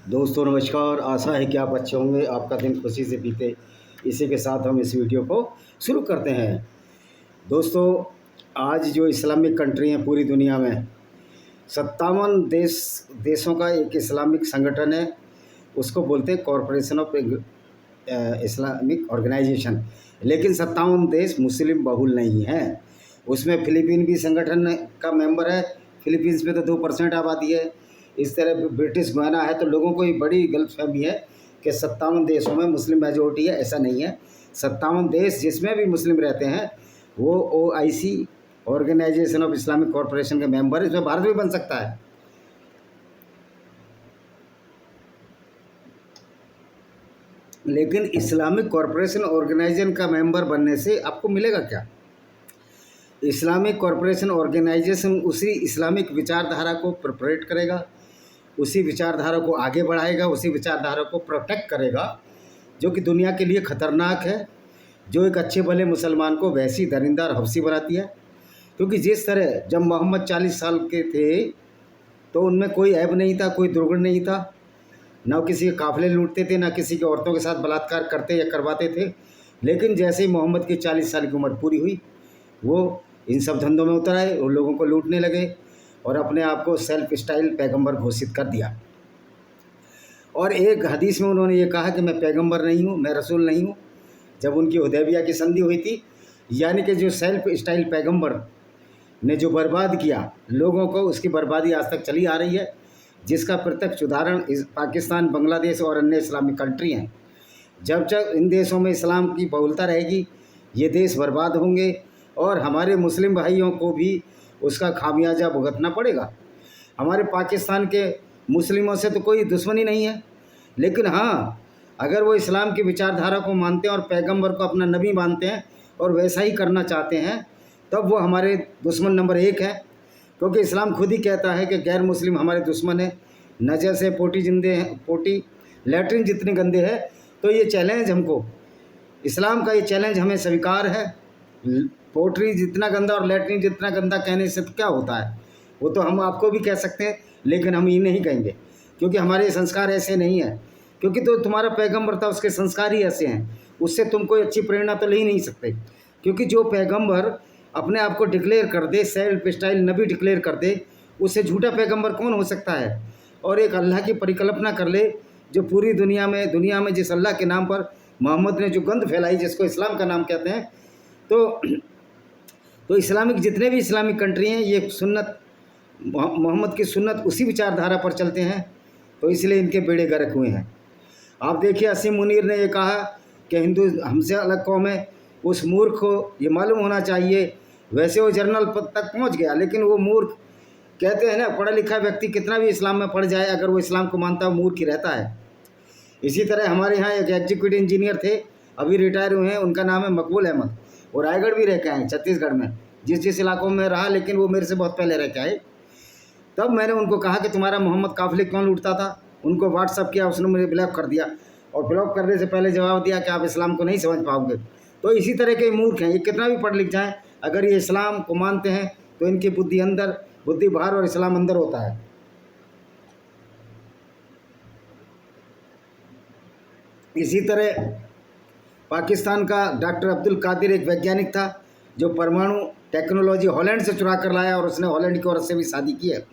दोस्तों नमस्कार। आशा है कि आप अच्छे होंगे, आपका दिन खुशी से बीते। इसी के साथ हम इस वीडियो को शुरू करते हैं। दोस्तों, आज जो इस्लामिक कंट्री हैं पूरी दुनिया में 57 देशों का एक इस्लामिक संगठन है। उसको बोलते हैं कॉरपोरेशन ऑफ इस्लामिक ऑर्गेनाइजेशन। लेकिन 57 देश मुस्लिम बहुल नहीं हैं। उसमें फिलीपीन भी संगठन का मेंबर है। फिलीपींस में तो 2% आबादी है। इस तरह ब्रिटिश गुयाना है। तो लोगों को ये बड़ी गलतफहमी है कि 57 देशों में मुस्लिम मेजोरिटी है। ऐसा नहीं है। 57 देश जिसमें भी मुस्लिम रहते हैं वो OIC organisation of Islamic corporation के मेंबर है। इसमें भारत भी बन सकता है। लेकिन इस्लामिक कॉरपोरेशन ऑर्गेनाइजेशन का मेंबर बनने से आपको मिलेगा क्या? इस्लामिक कॉरपोरेशन ऑर्गेनाइजेशन उसी इस्लामिक विचारधारा को प्रपरेट करेगा, उसी विचारधारा को आगे बढ़ाएगा, उसी विचारधारा को प्रोटेक्ट करेगा जो कि दुनिया के लिए ख़तरनाक है, जो एक अच्छे भले मुसलमान को वैसी दरिंदा और हफ्सी बनाती है। क्योंकि जिस तरह जब मोहम्मद 40 साल के थे तो उनमें कोई ऐब नहीं था, कोई दुर्गुण नहीं था। ना किसी के काफ़िले लूटते थे, ना किसी के औरतों के साथ बलात्कार करते या करवाते थे। लेकिन जैसे ही मोहम्मद की 40 साल की उम्र पूरी हुई वो इन सब धंधों में उतर आए और लोगों को लूटने लगे और अपने आप को सेल्फ स्टाइल पैगंबर घोषित कर दिया। और एक हदीस में उन्होंने ये कहा कि मैं पैगंबर नहीं हूँ, मैं रसूल नहीं हूँ। जब उनकी हुदैबिया की संधि हुई थी, यानी कि जो सेल्फ स्टाइल पैगंबर ने जो बर्बाद किया लोगों को, उसकी बर्बादी आज तक चली आ रही है। जिसका प्रत्यक्ष उदाहरण पाकिस्तान, बांग्लादेश और अन्य इस्लामिक कंट्री हैं। जब तक इन देशों में इस्लाम की बहुलता रहेगी ये देश बर्बाद होंगे और हमारे मुस्लिम भाइयों को भी उसका खामियाजा भुगतना पड़ेगा। हमारे पाकिस्तान के मुस्लिमों से तो कोई दुश्मनी नहीं है, लेकिन हाँ, अगर वो इस्लाम की विचारधारा को मानते हैं और पैगंबर को अपना नबी मानते हैं और वैसा ही करना चाहते हैं, तब वो हमारे दुश्मन नंबर 1 है। क्योंकि इस्लाम खुद ही कहता है कि गैर मुस्लिम हमारे दुश्मन है। नजर से पोटी लैट्रिन जितने गंदे है। तो ये चैलेंज हमको, इस्लाम का ये चैलेंज हमें स्वीकार है। पोट्री जितना गंदा और लैट्रिन जितना गंदा कहने से तो क्या होता है, वो तो हम आपको भी कह सकते हैं, लेकिन हम ये नहीं कहेंगे क्योंकि हमारे संस्कार ऐसे नहीं है। क्योंकि तो तुम्हारा पैगंबर था, उसके संस्कार ही ऐसे हैं। उससे तुम कोई अच्छी प्रेरणा तो ले ही नहीं सकते। क्योंकि जो पैगंबर अपने आप को डिक्लेयर कर दे, सेल्फ स्टाइल नबी डिक्लेयर कर दे, उससे झूठा पैगंबर कौन हो सकता है? और एक अल्लाह की परिकल्पना कर ले जो पूरी दुनिया में जिस अल्लाह के नाम पर मोहम्मद ने जो गंद फैलाई, जिसको इस्लाम का नाम कहते हैं, तो इस्लामिक जितने भी इस्लामिक कंट्री हैं ये सुन्नत, मोहम्मद की सुन्नत उसी विचारधारा पर चलते हैं। तो इसलिए इनके बेड़े गर्क हुए हैं। आप देखिए, असीम मुनीर ने ये कहा कि हिंदू हमसे अलग कौम है। उस मूर्ख को ये मालूम होना चाहिए। वैसे वो जर्नल तक पहुंच गया, लेकिन वो मूर्ख, कहते हैं ना, पढ़ा लिखा व्यक्ति कितना भी इस्लाम में पढ़ जाए, अगर वो इस्लाम को मानता है, मूर्ख ही रहता है। इसी तरह हमारे यहाँ एक एग्जीक्यूटिव इंजीनियर थे, अभी रिटायर हुए हैं, उनका नाम है मकबूल अहमद। वो रायगढ़ भी रह के आए, छत्तीसगढ़ में, जिस इलाकों में रहा, लेकिन वो मेरे से बहुत पहले रह के आए। तब मैंने उनको कहा कि तुम्हारा मोहम्मद काफिले क्यों लूटता था। उनको व्हाट्सअप किया, उसने मुझे ब्लॉक कर दिया और ब्लॉक करने से पहले जवाब दिया कि आप इस्लाम को नहीं समझ पाओगे। तो इसी तरह के मूर्ख हैं। ये कितना भी पढ़ लिख जाएँ, अगर ये इस्लाम को मानते हैं तो इनकी बुद्धि बाहर और इस्लाम अंदर होता है। इसी तरह पाकिस्तान का डॉक्टर अब्दुल कादिर एक वैज्ञानिक था जो परमाणु टेक्नोलॉजी हॉलैंड से चुरा कर लाया और उसने हॉलैंड की औरत से भी शादी की है।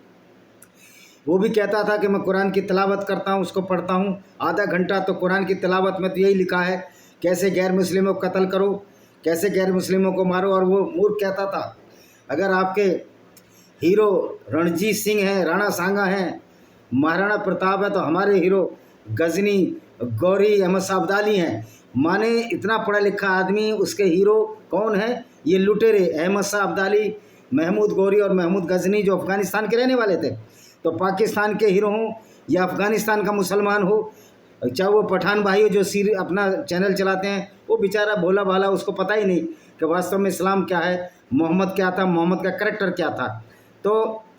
वो भी कहता था कि मैं कुरान की तिलावत करता हूँ, उसको पढ़ता हूँ आधा घंटा। तो कुरान की तिलावत में तो यही लिखा है कैसे गैर मुस्लिमों को कत्ल करो, कैसे गैर मुस्लिमों को मारो। और वो मूर्ख कहता था अगर आपके हीरो रणजीत सिंह हैं, राणा सांगा हैं, महाराणा प्रताप है, तो हमारे हीरो गजनी गौरी अहमद साबदाली हैं। माने इतना पढ़ा लिखा आदमी, उसके हीरो कौन है? ये लुटेरे अहमद साबदाली, महमूद गौरी और महमूद गजनी, जो अफ़गानिस्तान के रहने वाले थे। तो पाकिस्तान के हीरो हों या अफ़गानिस्तान का मुसलमान हो, चाहे वो पठान भाई हो जो अपना चैनल चलाते हैं, वो बेचारा भोला भाला, उसको पता ही नहीं कि वास्तव में इस्लाम क्या है, मोहम्मद क्या था, मोहम्मद का करैक्टर क्या था। तो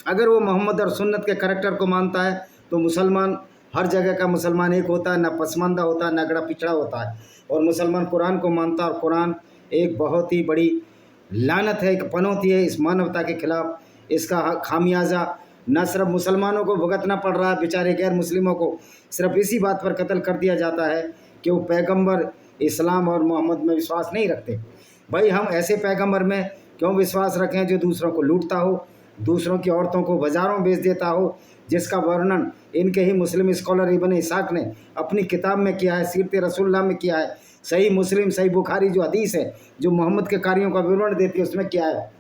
अगर वो मोहम्मद और सुन्नत के करैक्टर को मानता है तो मुसलमान, हर जगह का मुसलमान एक होता है, ना पसमानदा होता है, ना अगड़ा पिछड़ा होता है। और मुसलमान कुरान को मानता है, और कुरान एक बहुत ही बड़ी लानत है, एक पनौती है इस मानवता के खिलाफ। इसका खामियाजा न सिर्फ मुसलमानों को भुगतना पड़ रहा है, बेचारे गैर मुस्लिमों को सिर्फ इसी बात पर कत्ल कर दिया जाता है कि वो पैगंबर इस्लाम और मोहम्मद में विश्वास नहीं रखते। भाई हम ऐसे पैगंबर में क्यों विश्वास रखें जो दूसरों को लूटता हो, दूसरों की औरतों को बाज़ारों में बेच देता हो, जिसका वर्णन इनके ही मुस्लिम स्कॉलर इब्न इसाक ने अपनी किताब में किया है, सीरत रसूलुल्लाह में किया है, सही मुस्लिम सही बुखारी जो हदीस है जो मोहम्मद के कार्यों का विवरण देती है उसमें क्या है।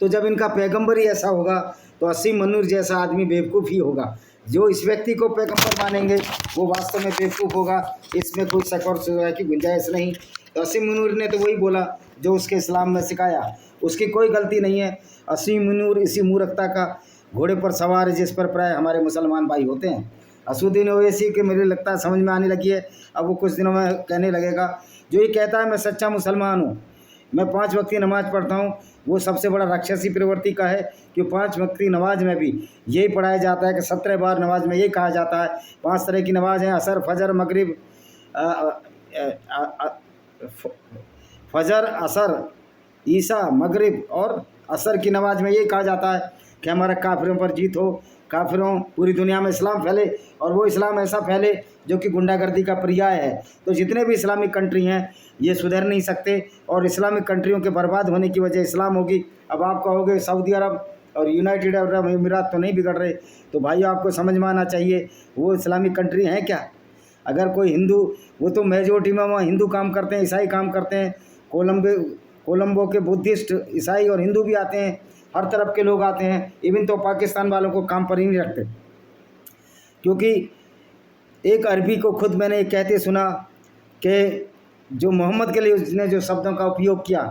तो जब इनका पैगंबर ही ऐसा होगा तो असीम मनूर जैसा आदमी बेवकूफ़ ही होगा। जो इस व्यक्ति को पैगंबर मानेंगे वो वास्तव में बेवकूफ़ होगा, इसमें कोई शक और शुबह की गुंजाइश नहीं। तो असीम मनूर ने तो वही बोला जो उसके इस्लाम में सिखाया, उसकी कोई गलती नहीं है। असीम मनूर इसी मूर्खता का घोड़े पर सवार है जिस पर प्राय हमारे मुसलमान भाई होते हैं। असुद्दीन ओवैसी के मुझे लगता है समझ में आने लगी है, अब वो कुछ दिनों में कहने लगेगा। जो ये कहता है मैं सच्चा मुसलमान हूँ, मैं 5 वक्त की नमाज़ पढ़ता हूँ, वो सबसे बड़ा राक्षसी प्रवृत्ति का है कि 5 वक्त की नमाज में भी यही पढ़ाया जाता है कि 17 बार नमाज में यही कहा जाता है 5 तरह की नमाज हैं, असर फजर मगरिब, फजर असर ईसा मगरिब और असर की नमाज में यही कहा जाता है कि हमारा काफिरों पर जीत हो, काफिरों पूरी दुनिया में इस्लाम फैले और वो इस्लाम ऐसा फैले जो कि गुंडागर्दी का पर्याय है। तो जितने भी इस्लामिक कंट्री हैं ये सुधर नहीं सकते और इस्लामिक कंट्रियों के बर्बाद होने की वजह इस्लाम होगी। अब आप कहोगे सऊदी अरब और यूनाइटेड अरब अमीरात तो नहीं बिगड़ रहे, तो भाई आपको समझ में आना चाहिए वो इस्लामिक कंट्री हैं क्या। अगर कोई हिंदू, वो तो मेजोरिटी में वहाँ हिंदू काम करते हैं, ईसाई काम करते हैं, कोलंबो के बुद्धिस्ट ईसाई और हिंदू भी आते हैं, हर तरफ के लोग आते हैं। इवन तो पाकिस्तान वालों को काम पर ही नहीं रखते, क्योंकि एक अरबी को खुद मैंने ये कहते सुना कि जो मोहम्मद के लिए उसने जो शब्दों का उपयोग किया,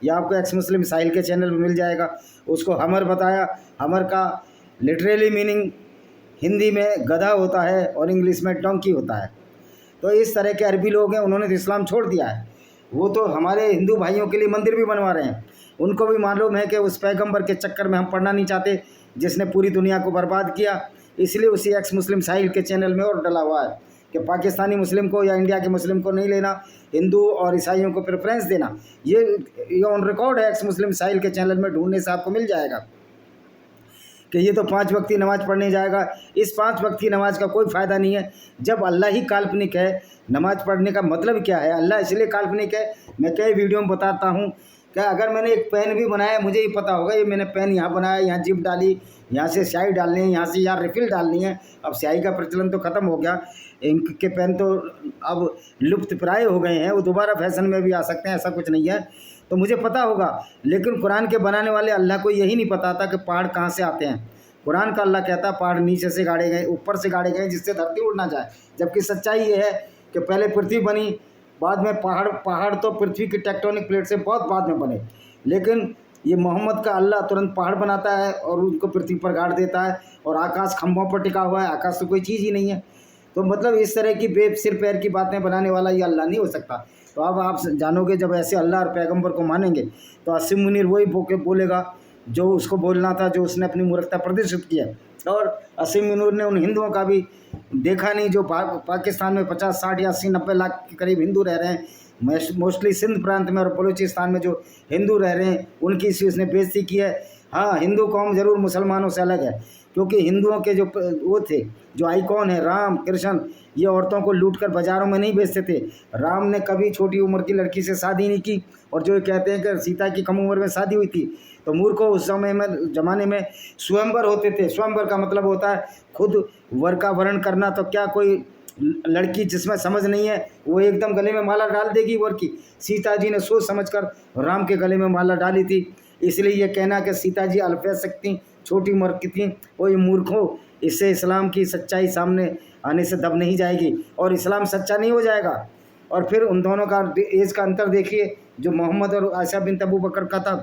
यह आपको एक्स मुस्लिम साहिल के चैनल में मिल जाएगा। उसको हमर बताया, हमर का लिटरली मीनिंग हिंदी में गधा होता है और इंग्लिश में डोंकी होता है। तो इस तरह के अरबी लोग हैं, उन्होंने तो इस्लाम छोड़ दिया है। वो तो हमारे हिंदू भाइयों के लिए मंदिर भी बनवा रहे हैं। उनको भी मालूम है कि उस पैगंबर के चक्कर में हम पढ़ना नहीं चाहते जिसने पूरी दुनिया को बर्बाद किया। इसलिए उसी एक्स मुस्लिम साहिल के चैनल में और डला हुआ है कि पाकिस्तानी मुस्लिम को या इंडिया के मुस्लिम को नहीं लेना, हिंदू और ईसाइयों को प्रेफरेंस देना। ये ऑन रिकॉर्ड है, एक्स मुस्लिम साहिल के चैनल में ढूंढने से आपको मिल जाएगा कि ये तो 5 वक्त की नमाज़ पढ़ने जाएगा। इस 5 वक्त की नमाज का कोई फ़ायदा नहीं है जब अल्लाह ही काल्पनिक है। नमाज़ पढ़ने का मतलब क्या है? अल्लाह इसलिए काल्पनिक है, मैं कई वीडियो में बताता हूँ कि अगर मैंने एक पेन भी बनाया, मुझे ही पता होगा ये मैंने पेन यहाँ बनाया, यहाँ जिप डाली, यहाँ से स्याही डालनी है, यहाँ से यहाँ रिफ़िल डालनी है। अब स्याही का प्रचलन तो ख़त्म हो गया, इंक के पेन तो अब लुप्त प्राय हो गए हैं, वो दोबारा फैशन में भी आ सकते हैं, ऐसा कुछ नहीं है। तो मुझे पता होगा, लेकिन कुरान के बनाने वाले अल्लाह को यही नहीं पता था कि पहाड़ कहाँ से आते हैं। कुरान का अल्लाह कहता है पहाड़ नीचे से गाड़े गए, ऊपर से गाड़े गए, जिससे धरती उड़ ना जाए। जबकि सच्चाई ये है कि पहले पृथ्वी बनी, बाद में पहाड़ तो पृथ्वी की टेक्टोनिक प्लेट से बहुत बाद में बने। लेकिन ये मोहम्मद का अल्लाह तुरंत पहाड़ बनाता है और उनको पृथ्वी पर गाड़ देता है, और आकाश खंभों पर टिका हुआ है, आकाश तो कोई चीज़ ही नहीं है। तो मतलब इस तरह की सिर पैर की बातें बनाने वाला ये अल्लाह नहीं हो सकता। तो अब आप जानोगे जब ऐसे अल्लाह और पैगंबर को मानेंगे तो असीम मुनीर वही बोलेगा जो उसको बोलना था, जो उसने अपनी मूर्खता प्रदर्शित की है। और असीम मुनीर ने उन हिंदुओं का भी देखा नहीं जो पाकिस्तान में 50, 60 या 80, 90 लाख के करीब हिंदू रह रहे हैं, मोस्टली सिंध प्रांत में और बलूचिस्तान में जो हिंदू रह रहे हैं, उनकी उसने बेइज्जती की है। हाँ, हिंदू कौम ज़रूर मुसलमानों से अलग है, क्योंकि हिंदुओं के जो वो थे, जो आइकॉन है राम कृष्ण, ये औरतों को लूटकर बाज़ारों में नहीं बेचते थे। राम ने कभी छोटी उम्र की लड़की से शादी नहीं की, और जो कहते हैं कि सीता की कम उम्र में शादी हुई थी। तो मूर्खों, उस समय में ज़माने में स्वयंवर होते थे। स्वयंवर का मतलब होता है खुद वर का वर्ण करना। तो क्या कोई लड़की जिसमें समझ नहीं है वो एकदम गले में माला डाल देगी वर की? सीता जी ने सोच समझकर राम के गले में माला डाली थी। इसलिए ये कहना कि सीता जी अल्पवयस्क थीं, छोटी उम्र की थीं, वो ये मूर्खों, इससे इस्लाम की सच्चाई सामने आने से दब नहीं जाएगी और इस्लाम सच्चा नहीं हो जाएगा। और फिर उन दोनों का एज का अंतर देखिए, जो मोहम्मद और आयशा बिन अबू बकर का था।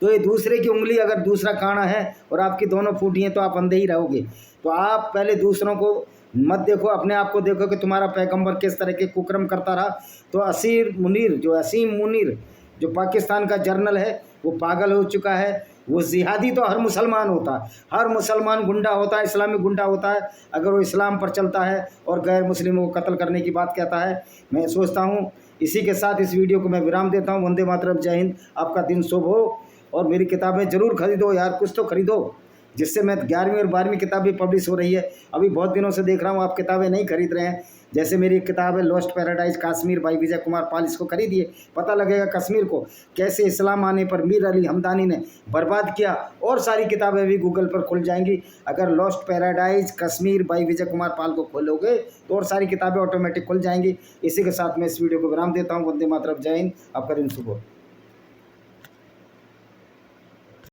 तो ये दूसरे की उंगली अगर दूसरा काना है और आपकी दोनों फूटी हैं तो आप अंधे ही रहोगे। तो आप पहले दूसरों को मत देखो, अपने आप को देखो कि तुम्हारा पैगंबर किस तरह के कुकर्म करता रहा। तो असीम मुनीर जो पाकिस्तान का जर्नल है वो पागल हो चुका है। वो जिहादी तो हर मुसलमान होता है, हर मुसलमान गुंडा होता है, इस्लामिक गुंडा होता है अगर वो इस्लाम पर चलता है और गैर मुस्लिमों को कत्ल करने की बात कहता है। मैं सोचता हूँ इसी के साथ इस वीडियो को मैं विराम देता हूँ। वंदे मातरम, जय हिंद, आपका दिन शुभ हो। और मेरी किताबें ज़रूर खरीदो यार, कुछ तो खरीदो। जिससे मैं 11वीं और 12वीं किताब भी पब्लिश हो रही है। अभी बहुत दिनों से देख रहा हूँ आप किताबें नहीं खरीद रहे हैं। जैसे मेरी एक किताब है lost paradise Kashmir by Vijay Kumar Pal, इसको खरीदिए, पता लगेगा कश्मीर को कैसे इस्लाम आने पर मीर अली हमदानी ने बर्बाद किया। और सारी किताबें भी गूगल पर खुल जाएंगी। अगर lost paradise Kashmir by Vijay Kumar Pal को खोलोगे तो और सारी किताबें ऑटोमेटिक खुल जाएंगी। इसी के साथ मैं इस वीडियो को विराम देता हूँ। वंदे मातरम, जय हिंद, आपका दिन शुभ हो।